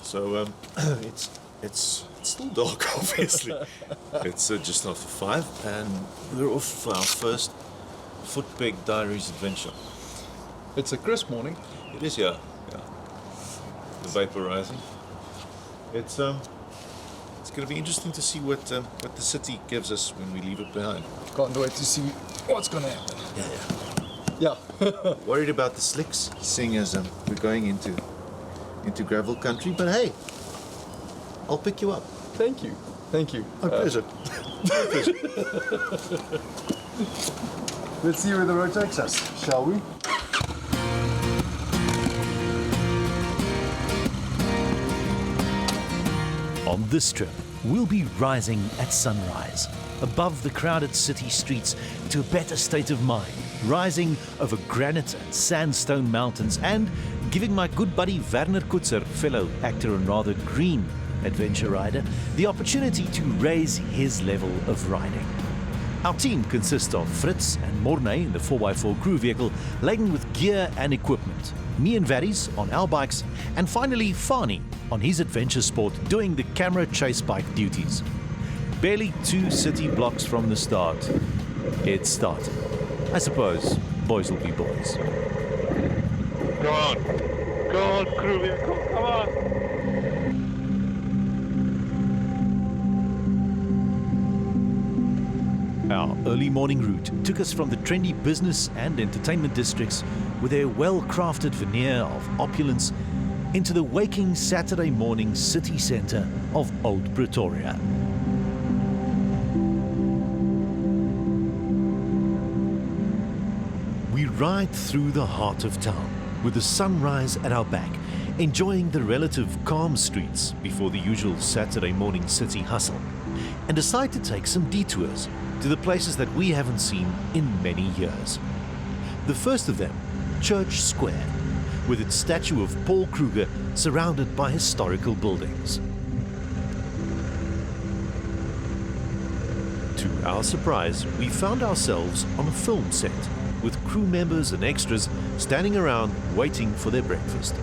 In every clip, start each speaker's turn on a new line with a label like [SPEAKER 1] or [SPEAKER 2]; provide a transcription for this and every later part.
[SPEAKER 1] So it's still dark, obviously. It's just after 5, and we're off for our first Footpeg Diaries adventure.
[SPEAKER 2] It's a crisp morning.
[SPEAKER 1] It is, yeah. The vapor rising. It's going to be interesting to see what the city gives us when we leave it behind.
[SPEAKER 2] Can't wait to see what's gonna happen.
[SPEAKER 1] Yeah.
[SPEAKER 2] Yeah.
[SPEAKER 1] Worried about the slicks, seeing as we're going into gravel country, but hey, I'll pick you up.
[SPEAKER 2] Thank you.
[SPEAKER 1] My pleasure.
[SPEAKER 2] Let's see where the road takes us, shall we?
[SPEAKER 3] On this trip, we'll be rising at sunrise, above the crowded city streets to a better state of mind, rising over granite and sandstone mountains, and giving my good buddy Werner Coetser, fellow actor and rather green adventure rider, the opportunity to raise his level of riding. Our team consists of Fritz and Morne in the 4x4 crew vehicle, laden with gear and equipment, me and Varys on our bikes, and finally Fani on his adventure sport doing the camera chase bike duties. Barely 2 city blocks from the start, it's started. I suppose boys will be boys.
[SPEAKER 4] Go on, crew vehicle, come on.
[SPEAKER 3] Our early morning route took us from the trendy business and entertainment districts with their well-crafted veneer of opulence into the waking Saturday morning city centre of Old Pretoria. We ride through the heart of town with the sunrise at our back, enjoying the relative calm streets before the usual Saturday morning city hustle, and decide to take some detours to the places that we haven't seen in many years. The first of them, Church Square, with its statue of Paul Kruger surrounded by historical buildings. To our surprise, we found ourselves on a film set, with crew members and extras standing around waiting for their breakfast.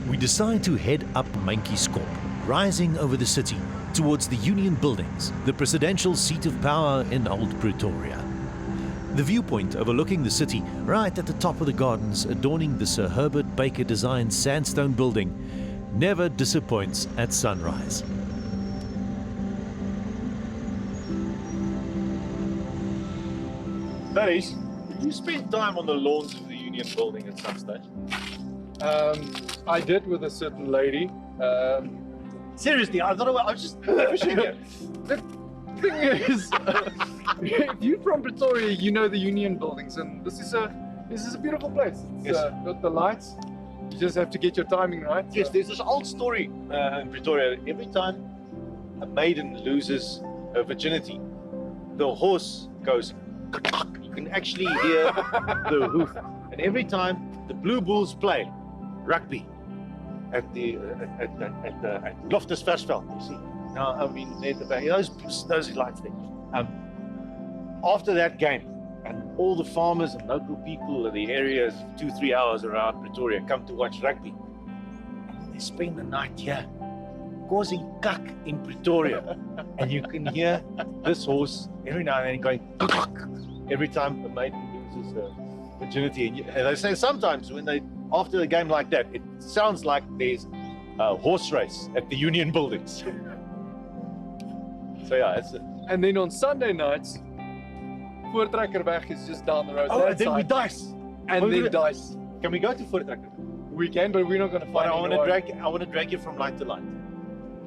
[SPEAKER 3] We decide to head up Mankieskop, rising over the city towards the Union Buildings, the presidential seat of power in Old Pretoria. The viewpoint overlooking the city, right at the top of the gardens adorning the Sir Herbert Baker designed sandstone building, never disappoints at sunrise.
[SPEAKER 1] Varys, did you spend time on the lawns of the Union Building at some stage?
[SPEAKER 2] I did with a certain lady.
[SPEAKER 1] Seriously, I thought I was just fishing here.
[SPEAKER 2] The thing is, if you're from Pretoria, you know the Union Buildings, and this is a beautiful place. It's
[SPEAKER 1] Yes.
[SPEAKER 2] got the lights. You just have to get your timing right.
[SPEAKER 1] Yes, there's this old story in Pretoria. Every time a maiden loses her virginity, the horse goes. You can actually hear the hoof. And every time the Blue Bulls play rugby at the at Loftus Versfeld, you see. Now, I mean, at the back, those lights there. After that game, and all the farmers and local people in the areas 2-3 hours around Pretoria come to watch rugby. And they spend the night here, causing cuck in Pretoria. And you can hear this horse every now and then going every time a maiden loses her virginity. And they say sometimes when after a game like that, it sounds like there's a horse race at the Union Buildings. So yeah, it's
[SPEAKER 2] And then on Sunday nights, Voortrekkerweg is just down the road.
[SPEAKER 1] oh,
[SPEAKER 2] that
[SPEAKER 1] and then we
[SPEAKER 2] side.
[SPEAKER 1] dice.
[SPEAKER 2] And
[SPEAKER 1] Oh,
[SPEAKER 2] then
[SPEAKER 1] we-
[SPEAKER 2] dice.
[SPEAKER 1] Can we go to Footpeg?
[SPEAKER 2] We can, but we're not going to
[SPEAKER 1] But
[SPEAKER 2] find
[SPEAKER 1] I want
[SPEAKER 2] anyone.
[SPEAKER 1] to drag you from light to light.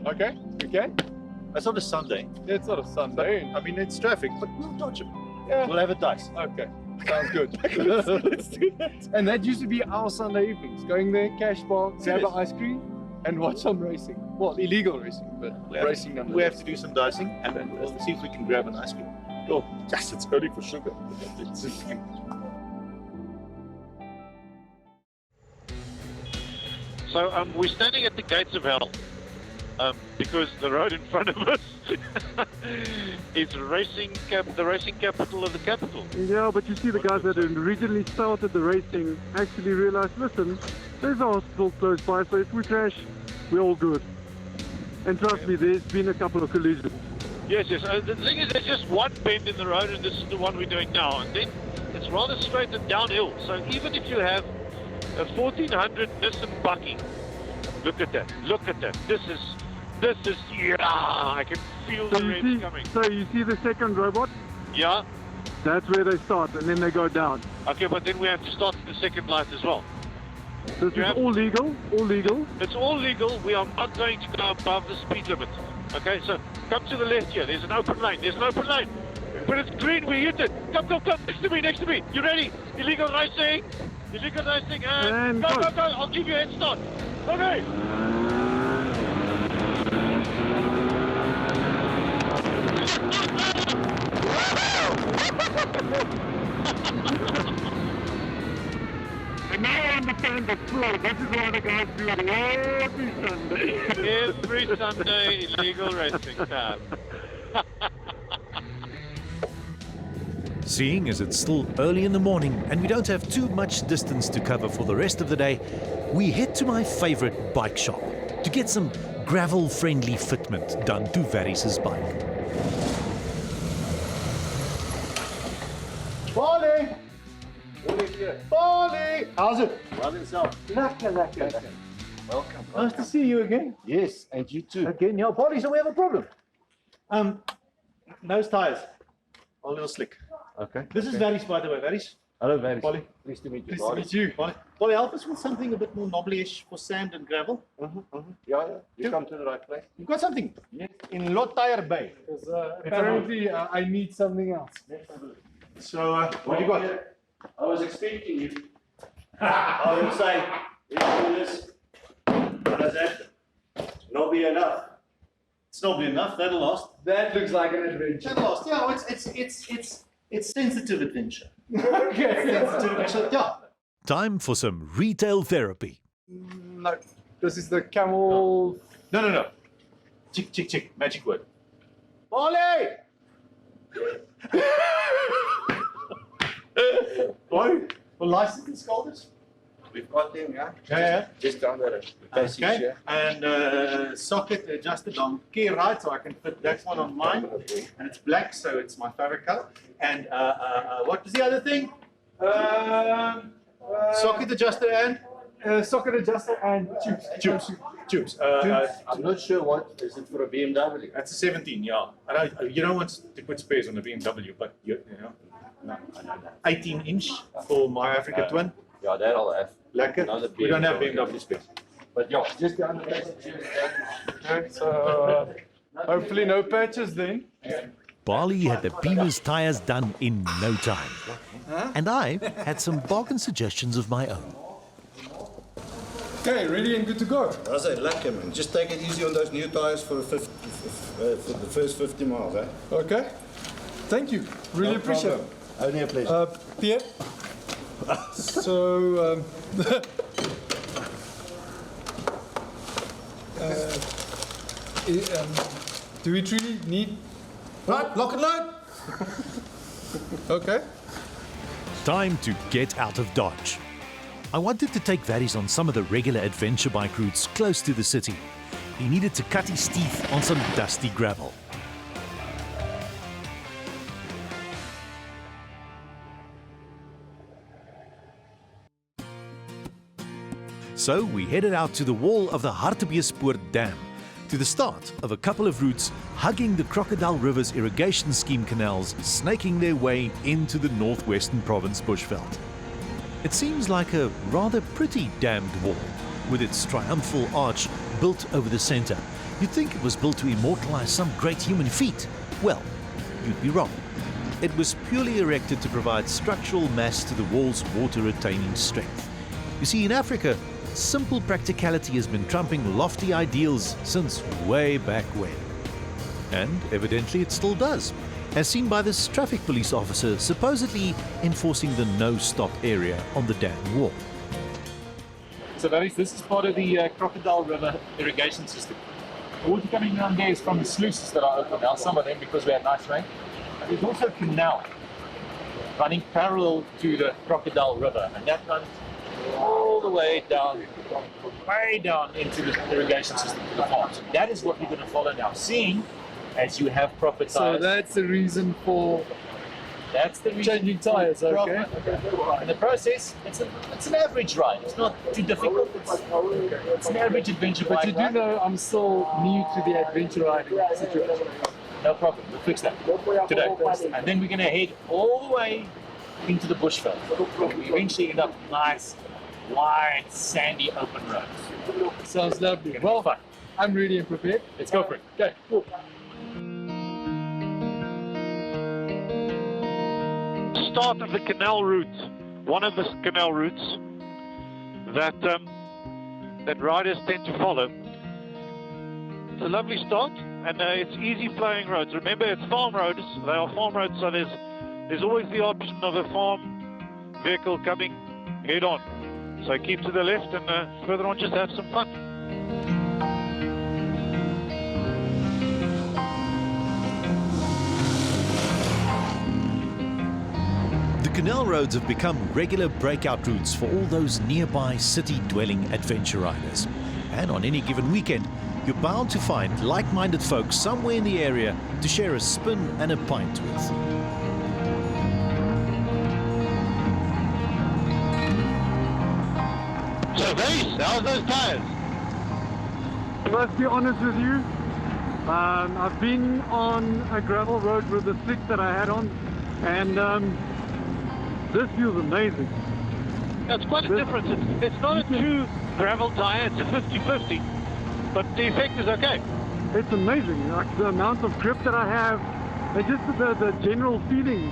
[SPEAKER 2] Okay, we can.
[SPEAKER 1] That's not a Sunday.
[SPEAKER 2] It's not a Sunday.
[SPEAKER 1] I mean, it's traffic, but we'll dodge it.
[SPEAKER 2] Yeah.
[SPEAKER 1] We'll have a dice.
[SPEAKER 2] Okay, sounds good.
[SPEAKER 1] Let's do that.
[SPEAKER 2] And that used to be our Sunday evenings. Going there, cash bar, grab
[SPEAKER 1] Serious?
[SPEAKER 2] an ice cream, and watch some racing. Well, illegal racing, but racing nonetheless.
[SPEAKER 1] We have to do some dicing, and then we'll see if we can grab an ice cream. Oh, yes, it's early for sugar.
[SPEAKER 4] So we're standing at the gates of hell. because the road in front of us is the racing capital of the capital.
[SPEAKER 5] Yeah, but you see the guys that originally started the racing actually realized, listen, there's a hospital close by, so if we crash, we're all good. And trust me, there's been a couple of collisions.
[SPEAKER 4] Yes. The thing is, there's just one bend in the road, and this is the one we're doing now. And then it's rather straight and downhill. So even if you have a 1400 Nissan Bucky, look at that. This is, yeah, I can feel the reds coming.
[SPEAKER 5] So you see the second robot?
[SPEAKER 4] Yeah.
[SPEAKER 5] That's where they start, and then they go down.
[SPEAKER 4] Okay, but then we have to start the second light as well.
[SPEAKER 5] This is all legal,
[SPEAKER 4] It's all legal. We are not going to go above the speed limit. Okay, so come to the left here. There's an open lane. But it's green. We hit it. Come. Next to me. You ready? Illegal racing. And go. I'll give you a head start. Okay.
[SPEAKER 5] And now I understand the flow. This is why the guys do it every Sunday.
[SPEAKER 4] Every Sunday, illegal racing car.
[SPEAKER 3] Seeing as it's still early in the morning and we don't have too much distance to cover for the rest of the day, we head to my favorite bike shop to get some gravel-friendly fitment done to Varys' bike.
[SPEAKER 1] Barley! Barley! How's it? Well yourself. Lekker.
[SPEAKER 6] Welcome.
[SPEAKER 1] Nice to see you again.
[SPEAKER 6] Yes, and you too.
[SPEAKER 1] Again, yeah, Barley, so we have a problem. Nose tires. A little slick.
[SPEAKER 6] Okay.
[SPEAKER 1] This is Varys, by the way. Varys.
[SPEAKER 6] Hello, Varys.
[SPEAKER 1] Barley.
[SPEAKER 6] Pleased to meet you.
[SPEAKER 1] Nice to meet you. Barley, help us with something a bit more knobbly-ish for sand and gravel.
[SPEAKER 6] Yeah. You come to the right place.
[SPEAKER 1] You've got something in Lot Tire Bay.
[SPEAKER 2] Apparently, I need something else.
[SPEAKER 1] So, what do you got?
[SPEAKER 6] I was expecting you.
[SPEAKER 1] I would say, let's do this. What does that? Knobby enough. It's knobby enough. That'll last.
[SPEAKER 2] That looks like an adventure.
[SPEAKER 1] That'll last. Yeah, it's sensitive adventure.
[SPEAKER 2] Okay.
[SPEAKER 1] Sensitive adventure. Yeah.
[SPEAKER 3] Time for some retail therapy.
[SPEAKER 2] No, this is the camel.
[SPEAKER 1] No. Chick. Magic word. Barley! Why? For licensed scalders?
[SPEAKER 6] We've got them, yeah?
[SPEAKER 1] Yeah.
[SPEAKER 6] Just under the basics,
[SPEAKER 1] Okay.
[SPEAKER 6] yeah?
[SPEAKER 1] And socket adjusted on key right, so I can fit that one on mine. And it's black, so it's my favorite color. And what was the other thing? Socket adjuster and
[SPEAKER 2] Socket adjuster and
[SPEAKER 1] tubes.
[SPEAKER 6] I'm not sure what is it for a BMW.
[SPEAKER 1] That's a 17, yeah. You don't want to put spares on a BMW, but you know, no. 18-inch for my Africa Twin.
[SPEAKER 6] Yeah, that I'll have.
[SPEAKER 1] Lekker.
[SPEAKER 6] Another
[SPEAKER 1] We don't have
[SPEAKER 6] BMW.
[SPEAKER 1] BMW spares.
[SPEAKER 6] But yeah, just down the basics.
[SPEAKER 2] Okay, so hopefully no patches then.
[SPEAKER 3] Barley had the Beamer's tyres done in no time. And I had some bargain suggestions of my own.
[SPEAKER 2] Okay, ready and good to go.
[SPEAKER 7] I say, lekker man. Just take it easy on those new tires for the first 50 miles, eh?
[SPEAKER 2] Okay. Thank you. Really
[SPEAKER 7] No
[SPEAKER 2] appreciate
[SPEAKER 7] problem. Only a pleasure.
[SPEAKER 2] it. Pierre. So, do we truly need?
[SPEAKER 7] Right, lock and load.
[SPEAKER 2] Okay.
[SPEAKER 3] Time to get out of Dodge. I wanted to take Varys on some of the regular adventure bike routes close to the city. He needed to cut his teeth on some dusty gravel. So we headed out to the wall of the Hartbeespoort Dam, to the start of a couple of routes hugging the Crocodile River's irrigation scheme canals, snaking their way into the northwestern province bushveld. It seems like a rather pretty dammed wall, with its triumphal arch built over the center. You'd think it was built to immortalize some great human feat. Well, you'd be wrong. It was purely erected to provide structural mass to the wall's water-retaining strength. You see, in Africa, simple practicality has been trumping lofty ideals since way back when. And evidently it still does, as seen by this traffic police officer supposedly enforcing the no-stop area on the dam wall.
[SPEAKER 1] So Varys, this is part of the Crocodile River irrigation system.
[SPEAKER 2] The water coming down there is from the sluices that are open now, some of them because we had nice rain. But there's also a canal running parallel to the Crocodile River, and that runs all the way down into the irrigation system to the farms. And that is what we're going to follow now, seeing as you have proper tires.
[SPEAKER 8] So that's the reason for changing tires, okay?
[SPEAKER 2] In the process, it's an average ride. It's not too difficult. It's an average adventure bike.
[SPEAKER 8] But you do know I'm still new to the adventure riding situation.
[SPEAKER 2] No problem. We'll fix that today. And then we're going to head all the way into the bushveld. We eventually end up nice, wide, sandy, open roads.
[SPEAKER 8] Sounds lovely.
[SPEAKER 2] Well,
[SPEAKER 8] Well,
[SPEAKER 2] fun.
[SPEAKER 8] I'm ready and prepared.
[SPEAKER 2] Let's go for it.
[SPEAKER 8] Okay, cool.
[SPEAKER 4] Start of the canal route, one of the canal routes that that riders tend to follow. It's a lovely start, and it's easy flowing roads. Remember, it's farm roads. They are farm roads, so there's always the option of a farm vehicle coming head on. So keep to the left, and further on, just have some fun.
[SPEAKER 3] The canal roads have become regular breakout routes for all those nearby city-dwelling adventure riders. And on any given weekend, you're bound to find like-minded folks somewhere in the area to share a spin and a pint with.
[SPEAKER 4] So, Vase, how's those tires?
[SPEAKER 5] Let's be honest with you. I've been on a gravel road with the slicks that I had on, and this feels amazing.
[SPEAKER 4] It's quite a difference. It's not a true gravel tire, it's a 50-50, but the effect is okay.
[SPEAKER 5] It's amazing, like the amount of grip that I have, and just the general feeling.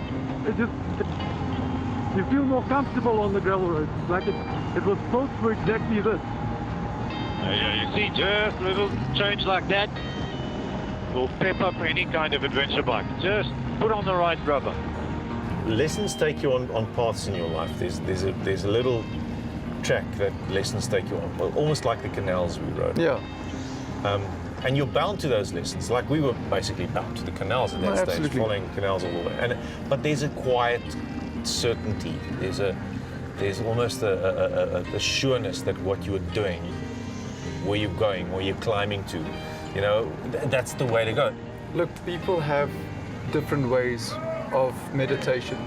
[SPEAKER 5] You feel more comfortable on the gravel roads. Like it was built for exactly this.
[SPEAKER 4] You see, just a little change like that will pep up any kind of adventure bike. Just put on the right rubber.
[SPEAKER 1] Lessons take you on paths in your life. There's a little track that lessons take you on, well, almost like the canals we rode.
[SPEAKER 8] Yeah.
[SPEAKER 1] And you're bound to those lessons. Like we were basically bound to the canals at that stage,
[SPEAKER 8] Absolutely.
[SPEAKER 1] following canals all the way. But there's a quiet certainty. There's almost a sureness that what you're doing, where you're going, where you're climbing to, that's the way to go.
[SPEAKER 8] Look, people have different ways of meditation,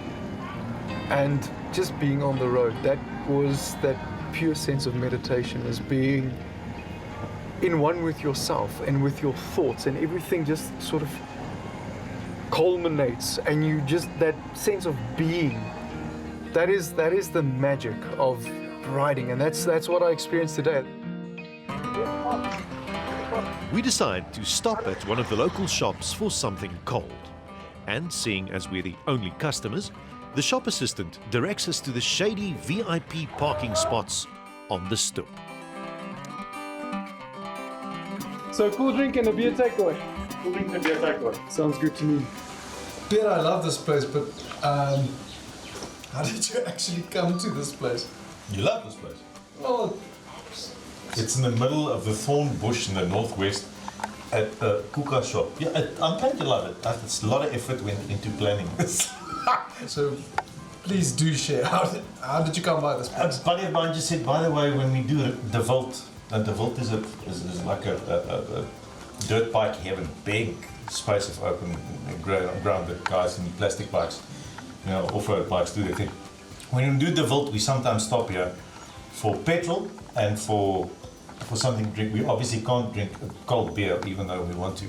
[SPEAKER 8] and just being on the road, that was that pure sense of meditation, as being in one with yourself and with your thoughts, and everything just sort of culminates, and you just, that sense of being, that is the magic of riding, and that's what I experienced today.
[SPEAKER 3] We decide to stop at one of the local shops for something cold. And seeing as we're the only customers, the shop assistant directs us to the shady VIP parking spots on the stoep.
[SPEAKER 8] So, cool drink and a beer takeaway.
[SPEAKER 1] Cool drink and beer takeaway.
[SPEAKER 8] Sounds good to me.
[SPEAKER 9] Peter, I love this place, but how did you actually come to this place?
[SPEAKER 10] You love this place.
[SPEAKER 9] Oh,
[SPEAKER 10] It's in the middle of the thorn bush in the northwest at the Kuka shop. Yeah, I'm glad you love it. It's a lot of effort went into planning this.
[SPEAKER 9] so please do share. How did you come by this
[SPEAKER 10] A
[SPEAKER 9] place?
[SPEAKER 10] buddy of mine just said, by the way, when we do the Volt, and the Volt is like a dirt bike heaven, big space of open ground that guys in plastic bikes, off-road bikes do their thing. When we do the Volt, we sometimes stop here for petrol and for something to drink. We obviously can't drink a cold beer, even though we want to.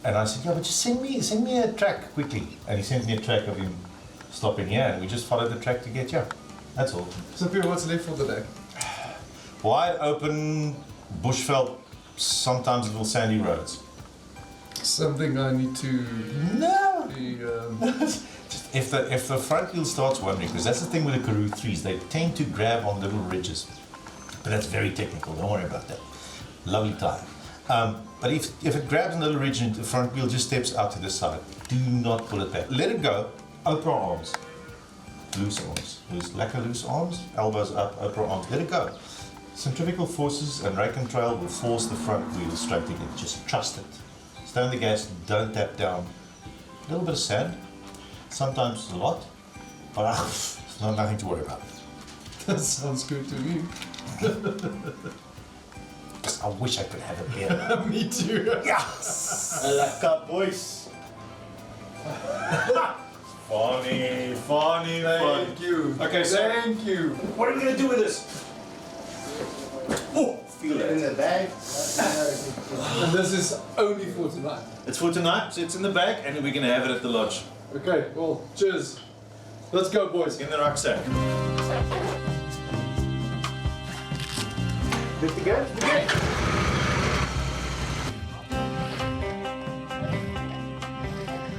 [SPEAKER 10] And I said, yeah, but just send me a track quickly. And he sent me a track of him stopping here, and we just followed the track to get here. That's all.
[SPEAKER 9] So Peter, what's left for the day?
[SPEAKER 10] Wide open, bushveld, sometimes little sandy roads.
[SPEAKER 9] Something I need to
[SPEAKER 10] No!
[SPEAKER 9] be...
[SPEAKER 10] Just if the front wheel starts wandering, because that's the thing with the Karoo 3s, they tend to grab on little ridges. But that's very technical, don't worry about that. Lovely tire. But if it grabs on a little ridge and the front wheel just steps out to the side, do not pull it back. Let it go, Oprah arms. Loose arms. Loose arms, elbows up, Oprah arms. Let it go. Centrifugal forces and rake and trail will force the front wheel straight again. Just trust it. Stay on the gas, don't tap down. A little bit of sand, sometimes a lot, but it's not nothing to worry about.
[SPEAKER 9] That sounds good to me.
[SPEAKER 10] I wish I could have a beer.
[SPEAKER 9] Me too.
[SPEAKER 10] Yes!
[SPEAKER 7] I like cowboys.
[SPEAKER 10] Funny, funny,
[SPEAKER 9] Thank you.
[SPEAKER 10] Okay, so
[SPEAKER 9] Thank you.
[SPEAKER 10] what are we gonna do with this? Oh, feel
[SPEAKER 7] In
[SPEAKER 10] it.
[SPEAKER 7] the bag.
[SPEAKER 9] And this is only for tonight.
[SPEAKER 10] It's for tonight, so it's in the bag, and we're gonna have it at the lodge.
[SPEAKER 9] Okay, well, cheers. Let's go, boys.
[SPEAKER 10] In the rucksack.
[SPEAKER 7] Good to go?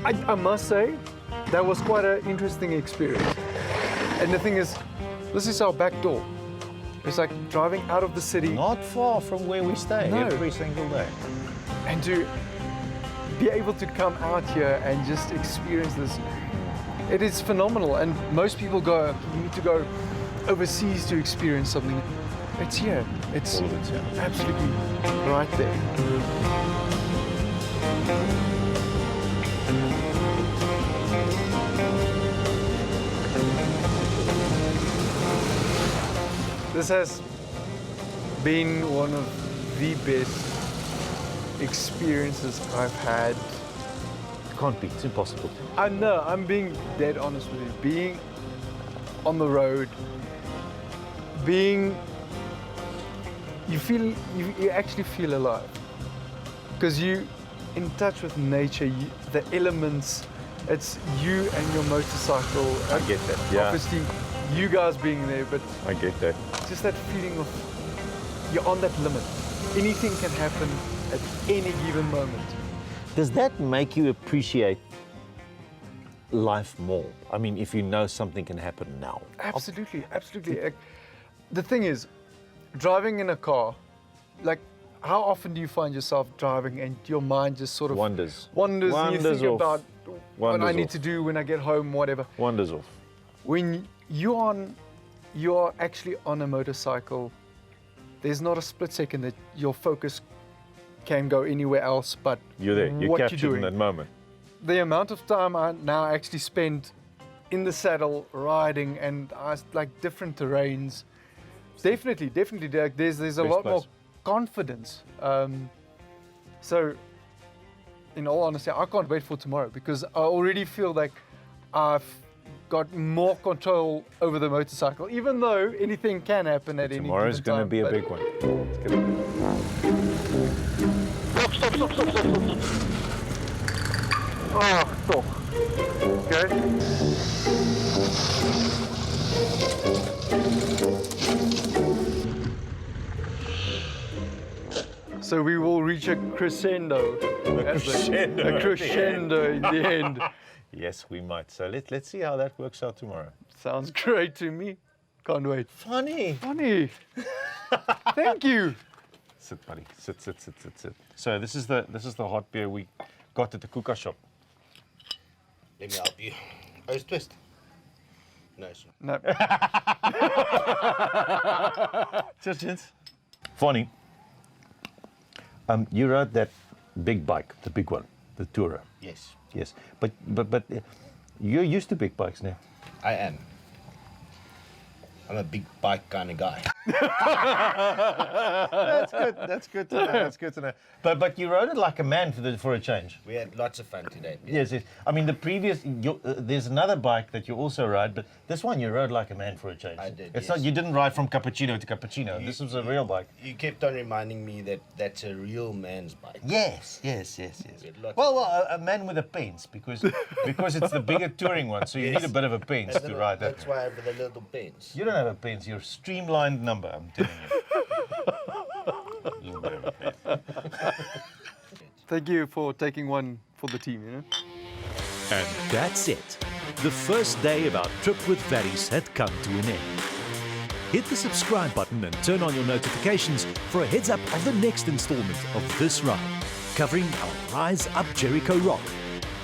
[SPEAKER 8] I must say, that was quite an interesting experience. And the thing is, this is our back door. It's like driving out of the city.
[SPEAKER 3] Not far from where we stay
[SPEAKER 8] No.
[SPEAKER 3] every single day.
[SPEAKER 8] And to be able to come out here and just experience this, it is phenomenal. And most people go, you need to go overseas to experience something. It's here. It's
[SPEAKER 3] All of it's here.
[SPEAKER 8] absolutely right there. This has been one of the best experiences I've had.
[SPEAKER 3] Can't be, it's impossible.
[SPEAKER 8] I know, I'm being dead honest with you. Being on the road, you actually feel alive. Because you in touch with nature, the elements, it's you and your motorcycle.
[SPEAKER 3] I get that, yeah.
[SPEAKER 8] Obviously, you guys being there, but
[SPEAKER 3] I get that.
[SPEAKER 8] just that feeling of you're on that limit. Anything can happen at any given moment.
[SPEAKER 3] Does that make you appreciate life more? I mean, if you know something can happen now.
[SPEAKER 8] Absolutely, absolutely. The thing is, driving in a car, like, how often do you find yourself driving and your mind just sort of
[SPEAKER 3] Wanders.
[SPEAKER 8] and you
[SPEAKER 3] Wanders
[SPEAKER 8] think
[SPEAKER 3] off.
[SPEAKER 8] about what I
[SPEAKER 3] Wanders
[SPEAKER 8] need
[SPEAKER 3] off.
[SPEAKER 8] to do when I get home, whatever.
[SPEAKER 3] Wanders off.
[SPEAKER 8] When you're actually on a motorcycle, there's not a split second that your focus can go anywhere else but
[SPEAKER 3] You're there, you're
[SPEAKER 8] what
[SPEAKER 3] captured
[SPEAKER 8] you're
[SPEAKER 3] in
[SPEAKER 8] doing.
[SPEAKER 3] that moment.
[SPEAKER 8] The amount of time I now actually spend in the saddle riding and like different terrains, definitely like, there's a
[SPEAKER 3] Best
[SPEAKER 8] lot more
[SPEAKER 3] place.
[SPEAKER 8] confidence. So in all honesty, I can't wait for tomorrow because I already feel like I've got more control over the motorcycle, even though anything can happen at any
[SPEAKER 3] Tomorrow's
[SPEAKER 8] given
[SPEAKER 3] going to
[SPEAKER 8] time.
[SPEAKER 3] be a big one. It's gonna be...
[SPEAKER 4] Stop.
[SPEAKER 8] Oh, stop. Okay. So we will reach a crescendo. A crescendo in the end.
[SPEAKER 3] Yes, we might. So let's see how that works out tomorrow.
[SPEAKER 8] Sounds great to me. Can't wait.
[SPEAKER 3] Funny.
[SPEAKER 8] Funny. Thank you.
[SPEAKER 3] Sit, buddy. Sit. So this is the hot beer we got at the Kuka shop.
[SPEAKER 7] Let me help you. Oh, it's twist. No, it's not.
[SPEAKER 8] No.
[SPEAKER 3] Cheers, gents. Funny. You rode that big bike, the big one, the Tourer.
[SPEAKER 7] Yes,
[SPEAKER 3] Yes, but you're used to big bikes now.
[SPEAKER 7] I am. I'm a big bike kind of guy.
[SPEAKER 3] That's good. That's good to know. That's good to know. But you rode it like a man for a change.
[SPEAKER 7] We had lots of fun today.
[SPEAKER 3] Yes. I mean, the previous there's another bike that you also ride, but this one you rode like a man for a change.
[SPEAKER 7] I did,
[SPEAKER 3] It's
[SPEAKER 7] yes.
[SPEAKER 3] not. You didn't ride from cappuccino to cappuccino. This was a real bike.
[SPEAKER 7] You kept on reminding me that that's a real man's bike.
[SPEAKER 3] Yes.
[SPEAKER 7] We had lots
[SPEAKER 3] Well, a man with a pants because it's the bigger touring one, so you need a bit of a pants to ride that.
[SPEAKER 7] That's why I have the little pins.
[SPEAKER 3] You don't have a pants. You're a streamlined number. I'm telling you. Little bit of a pants.
[SPEAKER 8] Thank you for taking one for the team, you know.
[SPEAKER 3] And that's it. The first day of our trip with Varys had come to an end. Hit the subscribe button and turn on your notifications for a heads up of the next installment of this ride, covering our rise up Jericho Rock,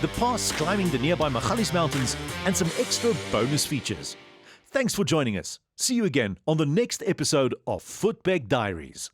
[SPEAKER 3] the pass climbing the nearby Magalies Mountains, and some extra bonus features. Thanks for joining us. See you again on the next episode of Footpeg Diaries.